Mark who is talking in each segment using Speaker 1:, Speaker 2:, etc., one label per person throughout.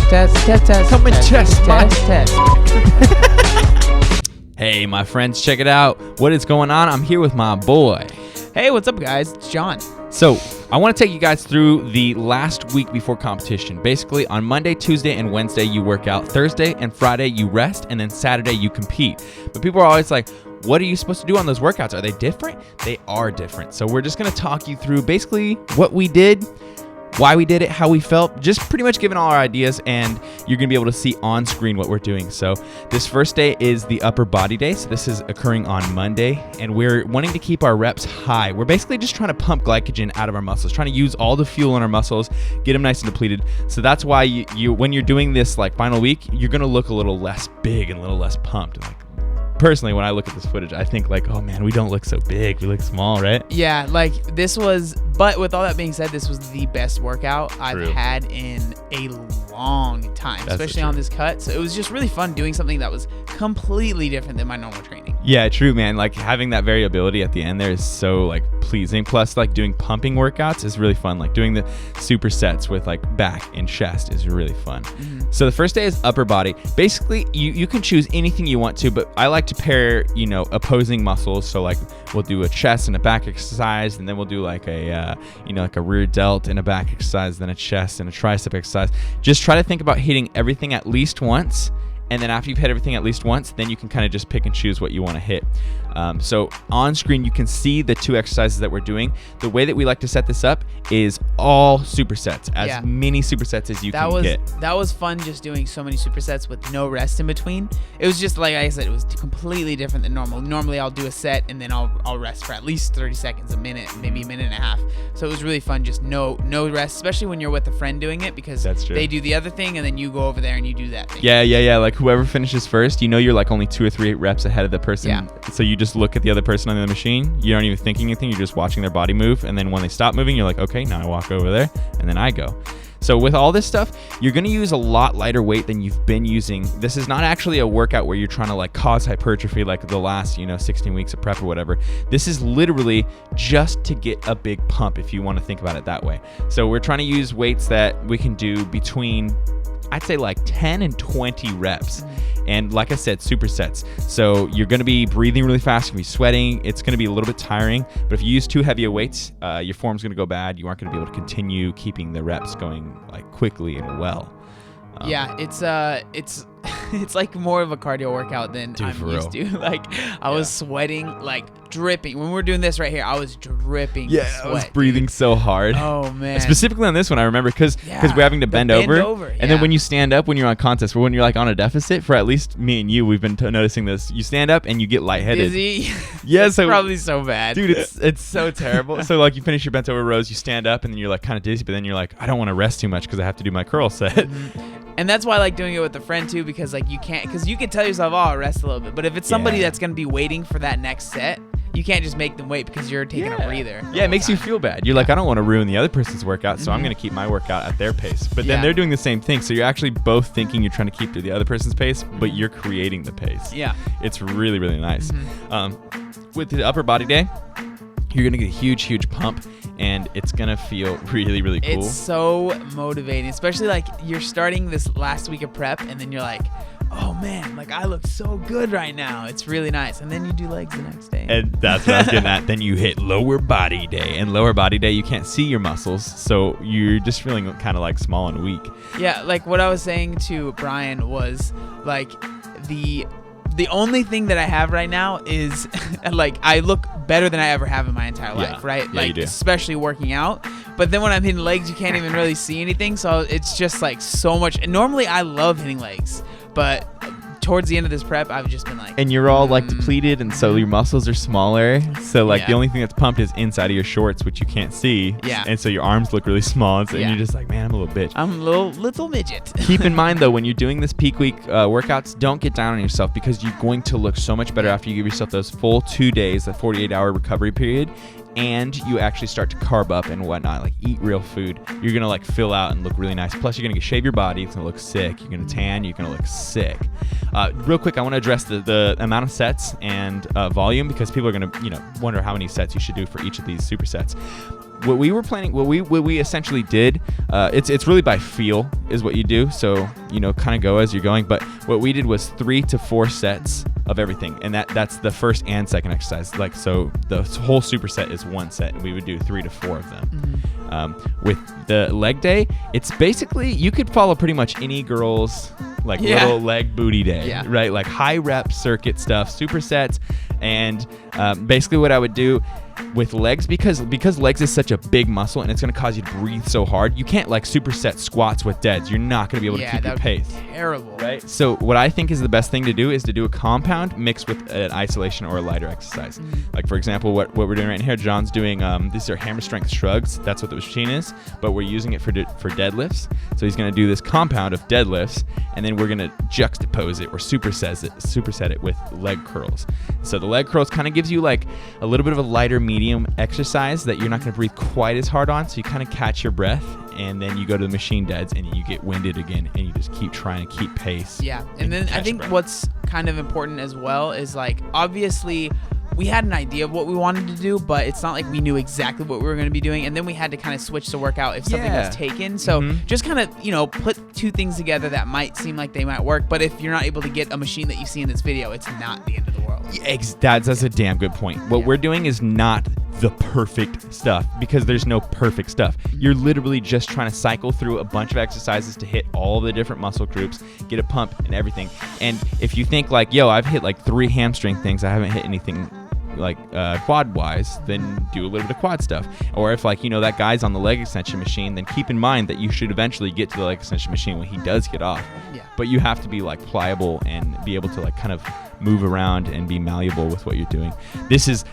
Speaker 1: Come and test my
Speaker 2: test.
Speaker 1: Hey, my friends, check it out. What is going on? I'm here with my boy.
Speaker 2: Hey, what's up, guys? It's John.
Speaker 1: So, I want to take you guys through the last week before competition. Basically, on Monday, Tuesday, and Wednesday, you work out. Thursday and Friday, you rest. And then Saturday, you compete. But people are always like, what are you supposed to do on those workouts? Are they different? They are different. So, we're just going to talk you through basically what we did, why we did it, how we felt, just pretty much giving all our ideas, and you're going to be able to see on screen what we're doing. So this first day is the upper body day. So this is occurring on Monday, and we're wanting to keep our reps high. We're basically just trying to pump glycogen out of our muscles, trying to use all the fuel in our muscles, get them nice and depleted. So that's why you when you're doing this like final week, you're going to look a little less big and a little less pumped. Like, personally, when I look at this footage, I think like, oh man, we don't look so big. We look small, right?
Speaker 2: Yeah, like this was, but with all that being said, this was the best workout
Speaker 1: True.
Speaker 2: I've had in a long time,
Speaker 1: That's
Speaker 2: especially on this cut. So it was just really fun doing something that was completely different than my normal training.
Speaker 1: Yeah, true, man. Like having that variability at the end there is so like pleasing. Plus, like doing pumping workouts is really fun. Like doing the supersets with like back and chest is really fun.
Speaker 2: Mm-hmm.
Speaker 1: So the first day is upper body. Basically, you can choose anything you want to, but I like to pair, opposing muscles. So like we'll do a chest and a back exercise, and then we'll do like a like a rear delt and a back exercise, then a chest and a tricep exercise. Just try to think about hitting everything at least once. And then after you've hit everything at least once, then you can kind of just pick and choose what you want to hit. So on screen, you can see the two exercises that we're doing. The way that we like to set this up is all supersets, as many supersets as you can get.
Speaker 2: That was fun, just doing so many supersets with no rest in between. It was just, like I said, it was completely different than normal. Normally, I'll do a set, and then I'll rest for at least 30 seconds, a minute, maybe a minute and a half. So it was really fun, just no rest, especially when you're with a friend doing it, because they do the other thing, and then you go over there and you do that thing.
Speaker 1: Yeah. Like whoever finishes first, you're like only 2 or 3 reps ahead of the person.
Speaker 2: Yeah.
Speaker 1: So you just look at the other person on the machine. You aren't even thinking anything. You're just watching their body move. And then when they stop moving, you're like, okay, now I walk over there, and then I go. So with all this stuff, you're going to use a lot lighter weight than you've been using. This is not actually a workout where you're trying to like cause hypertrophy like the last, 16 weeks of prep or whatever. This is literally just to get a big pump, if you want to think about it that way. So we're trying to use weights that we can do between, I'd say, like 10 and 20 reps. And like I said, supersets. So you're going to be breathing really fast. You're going to be sweating. It's going to be a little bit tiring. But if you use too heavy weights, your form's going to go bad. You aren't going to be able to continue keeping the reps going like quickly and well.
Speaker 2: Yeah, it's it's like more of a cardio workout than I'm used to. Like I was sweating, like dripping. When we're doing this right here, I was dripping.
Speaker 1: Yeah,
Speaker 2: sweat,
Speaker 1: I was breathing so hard.
Speaker 2: Oh man.
Speaker 1: Specifically on this one, I remember because we're having to bend over. And then when you stand up, when you're on contest, or when you're like on a deficit, for at least me and you, we've been noticing this. You stand up and you get lightheaded.
Speaker 2: Dizzy.
Speaker 1: Yeah, so
Speaker 2: probably so bad,
Speaker 1: dude. It's so terrible. So like you finish your bent over rows, you stand up, and then you're like kind of dizzy, but then you're like, I don't want to rest too much because I have to do my curl set.
Speaker 2: Mm-hmm. And that's why I like doing it with a friend too, because like you can't, because you can tell yourself, oh, I'll rest a little bit. But if it's somebody that's going to be waiting for that next set, you can't just make them wait because you're taking a breather.
Speaker 1: Yeah, it makes you feel bad. You're like, I don't want to ruin the other person's workout, so I'm going to keep my workout at their pace. But then they're doing the same thing. So you're actually both thinking you're trying to keep to the other person's pace, but you're creating the pace.
Speaker 2: Yeah.
Speaker 1: It's really, really nice. With the upper body day, you're going to get a huge, huge pump. And it's going to feel really, really cool.
Speaker 2: It's so motivating, especially like you're starting this last week of prep and then you're like, oh man, like I look so good right now. It's really nice. And then you do legs the next day.
Speaker 1: And that's what I was getting at. Then you hit lower body day. And lower body day, you can't see your muscles. So you're just feeling kind of like small and weak.
Speaker 2: Yeah, like what I was saying to Brian was like the only thing that I have right now is like I look better than I ever have in my entire life, right?
Speaker 1: Yeah,
Speaker 2: like especially working out. But then when I'm hitting legs, you can't even really see anything. So it's just like so much. And normally I love hitting legs, but towards the end of this prep, I've just been like,
Speaker 1: and you're all like depleted, and so your muscles are smaller. So like the only thing that's pumped is inside of your shorts, which you can't see.
Speaker 2: Yeah.
Speaker 1: And so your arms look really small, and so you're just like, man, I'm a little bitch.
Speaker 2: I'm a little midget.
Speaker 1: Keep in mind though, when you're doing this peak week workouts, don't get down on yourself, because you're going to look so much better after you give yourself those full 2 days, the 48-hour recovery period. And you actually start to carb up and whatnot, like eat real food. You're gonna like fill out and look really nice. Plus, you're gonna shave your body. It's gonna look sick. You're gonna tan. You're gonna look sick. Real quick, I want to address the amount of sets and volume, because people are gonna wonder how many sets you should do for each of these supersets. what we essentially did, it's really by feel is what you do. So, kind of go as you're going. But what we did was 3 to 4 sets of everything. And that's the first and second exercise. So the whole superset is 1 set, and we would do 3 to 4 of them. With the leg day, it's basically, you could follow pretty much any girl's little leg booty day, right? Like high rep circuit stuff, supersets. And basically what I would do with legs, because legs is such a big muscle and it's going to cause you to breathe so hard, you can't superset squats with deads. You're not going to be able to keep your pace.
Speaker 2: Terrible.
Speaker 1: Right? So what I think is the best thing to do is to do a compound mixed with an isolation or a lighter exercise. Like, for example, what we're doing right here, John's doing, these are hammer strength shrugs. That's what the machine is, but we're using it for deadlifts. So he's going to do this compound of deadlifts, and then we're going to juxtapose it or superset it with leg curls. So the leg curls kind of gives you a little bit of a lighter medium exercise that you're not going to breathe quite as hard on, so you kind of catch your breath, and then you go to the machine deads and you get winded again, and you just keep trying to keep pace.
Speaker 2: And then I think what's kind of important as well is obviously we had an idea of what we wanted to do, but it's not like we knew exactly what we were going to be doing, and then we had to kind of switch the workout if something was taken. So just kind of put 2 things together that might seem like they might work, but if you're not able to get a machine that you see in this video, it's not the end of the world.
Speaker 1: That's a damn good point. What we're doing is not the perfect stuff, because there's no perfect stuff. You're literally just trying to cycle through a bunch of exercises to hit all the different muscle groups, get a pump and everything. And if you think I've hit 3 hamstring things, I haven't hit anything quad wise, then do a little bit of quad stuff. Or if that guy's on the leg extension machine, then keep in mind that you should eventually get to the leg extension machine when he does get off. But you have to be pliable and be able to kind of move around and be malleable with what you're doing. This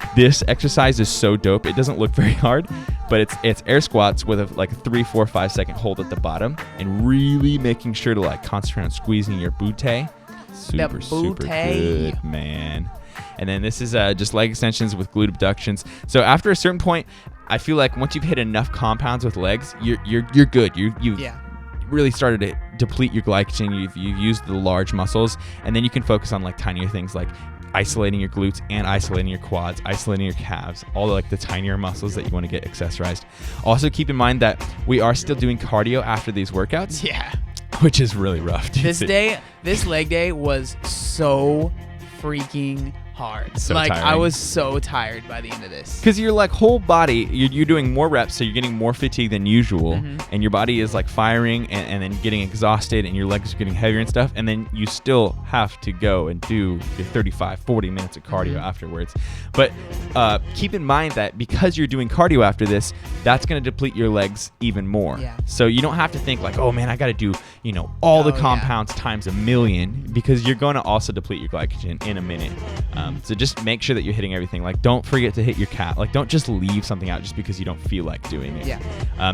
Speaker 1: exercise is so dope. It doesn't look very hard, but it's air squats with a 3, 4, 5 second hold at the bottom, and really making sure to concentrate on squeezing your butte. Super good, man. And then this is just leg extensions with glute abductions. So after a certain point, I feel like once you've hit enough compounds with legs, you're good. You've really started to deplete your glycogen. You've used the large muscles, and then you can focus on tinier things like isolating your glutes and isolating your quads, isolating your calves, all the tinier muscles that you want to get accessorized. Also keep in mind that we are still doing cardio after these workouts. Which is really rough.
Speaker 2: This leg day was so freaking hard.
Speaker 1: So tiring.
Speaker 2: I was so tired by the end of this.
Speaker 1: Because your whole body, you're doing more reps, so you're getting more fatigue than usual, and your body is firing and then getting exhausted, and your legs are getting heavier and stuff, and then you still have to go and do your 35, 40 minutes of cardio afterwards. But keep in mind that because you're doing cardio after this, that's going to deplete your legs even more. So you don't have to think oh man, I got to do all the compounds times 1,000,000, because you're going to also deplete your glycogen in a minute. So just make sure that you're hitting everything. Don't forget to hit your calf. Don't just leave something out just because you don't feel like doing it.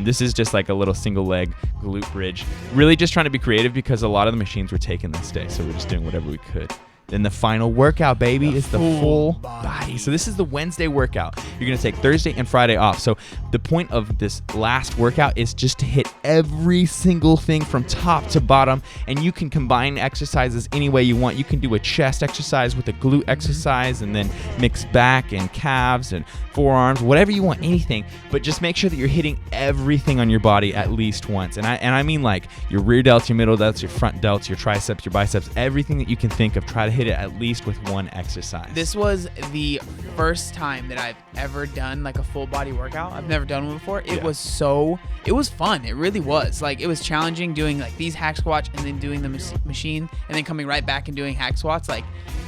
Speaker 1: This is just a little single leg glute bridge. Really just trying to be creative, because a lot of the machines were taken this day, so we're just doing whatever we could. Then the final workout, baby, is the full body. So this is the Wednesday workout. You're going to take Thursday and Friday off. So the point of this last workout is just to hit every single thing from top to bottom, and you can combine exercises any way you want. You can do a chest exercise with a glute exercise, and then mix back and calves and forearms, whatever you want, anything. But just make sure that you're hitting everything on your body at least once. And I mean your rear delts, your middle delts, your front delts, your triceps, your biceps, everything that you can think of. Try to hit it at least with one exercise.
Speaker 2: This was the first time that I've ever done a full body workout. I've never done one before. It was fun. It really was. It was challenging doing these hack squats and then doing the machine and then coming right back and doing hack squats.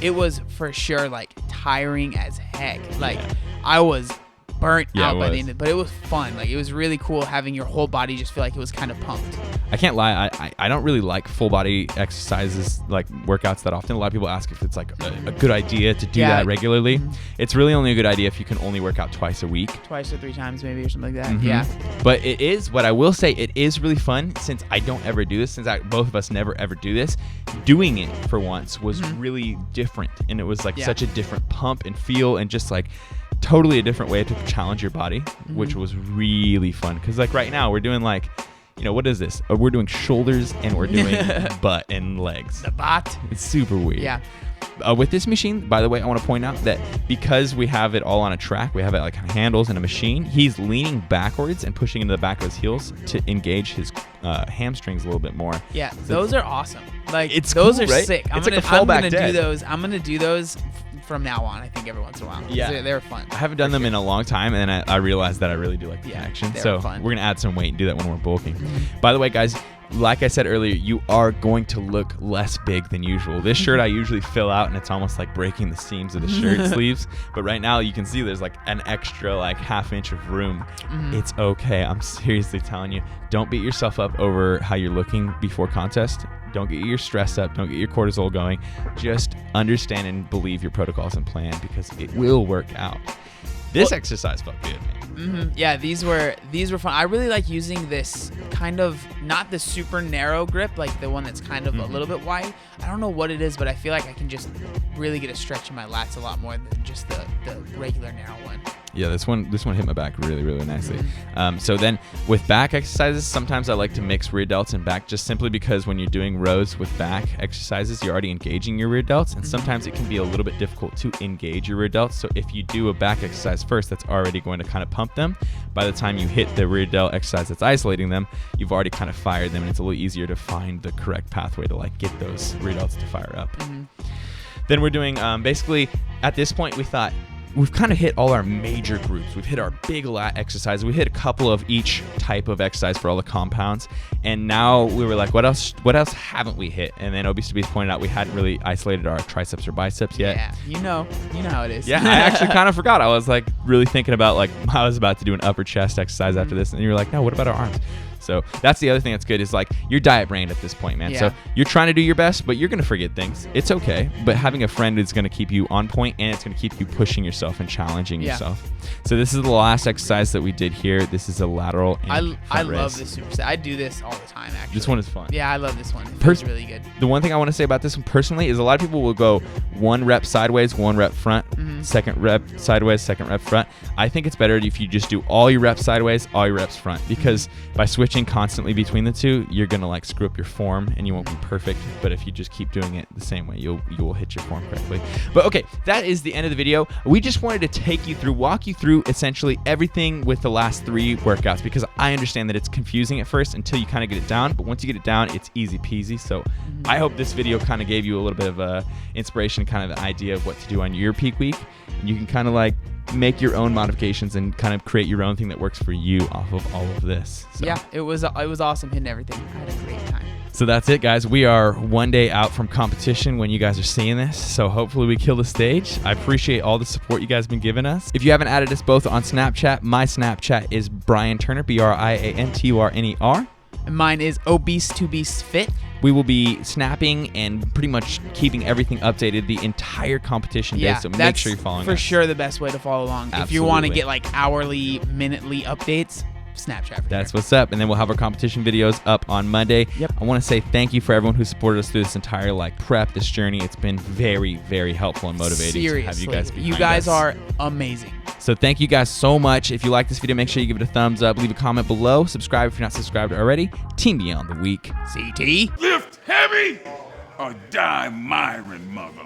Speaker 2: It was for sure tiring as heck. I was burnt out by the end of it, but it was fun. It was really cool having your whole body just feel like it was kind of pumped.
Speaker 1: I can't lie, I don't really like full body exercises, workouts that often. A lot of people ask if it's a good idea to do that regularly. It's really only a good idea if you can only work out twice a week.
Speaker 2: 2 or 3 times maybe, or something like that.
Speaker 1: But it is, what I will say, it is really fun, since I don't ever do this, since both of us never ever do this. Doing it for once was really different, and it was such a different pump and feel, and just totally a different way to challenge your body, which was really fun. Because right now we're doing what is this? We're doing shoulders, and we're doing butt and legs.
Speaker 2: The butt.
Speaker 1: It's super weird. With this machine, by the way, I want to point out that because we have it all on a track, we have it like handles and a machine, he's leaning backwards and pushing into the back of his heels to engage his hamstrings a little bit more.
Speaker 2: Yeah, those are awesome. Like,
Speaker 1: it's
Speaker 2: those
Speaker 1: cool,
Speaker 2: are
Speaker 1: right?
Speaker 2: sick.
Speaker 1: It's like a fallback dead.
Speaker 2: I'm gonna do those from now on. I think every once in a while.
Speaker 1: Yeah,
Speaker 2: they're fun.
Speaker 1: I haven't done them in a long time, and I realized that I really do like the connection. So
Speaker 2: fun.
Speaker 1: We're gonna add some weight and do that when we're bulking. By the way, guys, like I said earlier, you are going to look less big than usual. This shirt I usually fill out, and it's almost like breaking the seams of the shirt sleeves. But right now, you can see there's like an extra like ½ inch of room. It's okay. I'm seriously telling you, don't beat yourself up over how you're looking before contest. Don't get your stress up. Don't get your cortisol going. Just understand and believe your protocols and plan, because it will work out. This exercise felt good, man.
Speaker 2: Yeah, these were fun. I really like using this kind of, not the super narrow grip, like the one that's kind of a little bit wide. I don't know what it is, but I feel like I can just really get a stretch in my lats a lot more than just the regular narrow one.
Speaker 1: Yeah, this one hit my back really, really nicely. So then with back exercises, sometimes I like to mix rear delts and back, just simply because when you're doing rows with back exercises, you're already engaging your rear delts, and sometimes it can be a little bit difficult to engage your rear delts. So if you do a back exercise first, that's already going to kind of pump them. By the time you hit the rear delt exercise that's isolating them, you've already kind of fired them, and it's a little easier to find the correct pathway to like get those rear delts to fire up. Then we're doing basically at this point we thought, we've kind of hit all our major groups. We've hit our big lat exercise. We hit a couple of each type of exercise for all the compounds. And now we were like, what else haven't we hit? And then ObesetoBeast pointed out we hadn't really isolated our triceps or biceps yet.
Speaker 2: Yeah, you know how it is.
Speaker 1: Yeah, I actually kind of forgot. I was like really thinking about like I was about to do an upper chest exercise after this. And you were like, no, what about our arms? So that's the other thing that's good is like you're diet brained at this point, man. So you're trying to do your best, but you're going to forget things. It's okay. But having a friend is going to keep you on point, and it's going to keep you pushing yourself and challenging yourself. So this is the last exercise that we did here. This is a lateral and
Speaker 2: I love this superset. I do this all the time, actually.
Speaker 1: This one is fun.
Speaker 2: Yeah, I love this one. It feels really good.
Speaker 1: The one thing I want to say about this one personally is a lot of people will go 1 rep sideways, 1 rep front, second rep sideways, second rep front. I think it's better if you just do all your reps sideways, all your reps front, because by switching constantly between the two, you're going to like screw up your form and you won't be perfect. But if you just keep doing it the same way, you will hit your form correctly. But okay, that is the end of the video. We just wanted to walk you through essentially everything with the last 3 workouts, because I understand that it's confusing at first until you kind of get it down. But once you get it down, it's easy peasy. So I hope this video kind of gave you a little bit of inspiration, kind of the idea of what to do on your peak week. And you can kind of like make your own modifications and kind of create your own thing that works for you off of all of this. So.
Speaker 2: Yeah, it was awesome hitting everything. I had a great time.
Speaker 1: So that's it, guys. We are 1 day out from competition when you guys are seeing this. So hopefully we kill the stage. I appreciate all the support you guys have been giving us. If you haven't added us both on Snapchat, my Snapchat is Brian Turner, BrianTurner.
Speaker 2: And mine is ObesetoBeast Fit.
Speaker 1: We will be snapping and pretty much keeping everything updated the entire competition day, so make sure you're following us.
Speaker 2: For sure the best way to follow along.
Speaker 1: Absolutely.
Speaker 2: If you want to get like hourly, minutely updates, Snapchat.
Speaker 1: That's what's up. And then we'll have our competition videos up on Monday.
Speaker 2: Yep.
Speaker 1: I want to say thank you for everyone who supported us through this entire like prep, this journey. It's been very, very helpful and motivating to have you guys behind us.
Speaker 2: You guys are amazing.
Speaker 1: So thank you guys so much. If you like this video, make sure you give it a thumbs up, leave a comment below, subscribe if you're not subscribed already. Team Beyond the Week.
Speaker 2: CT.
Speaker 3: Lift heavy or die, MIRIN, mother.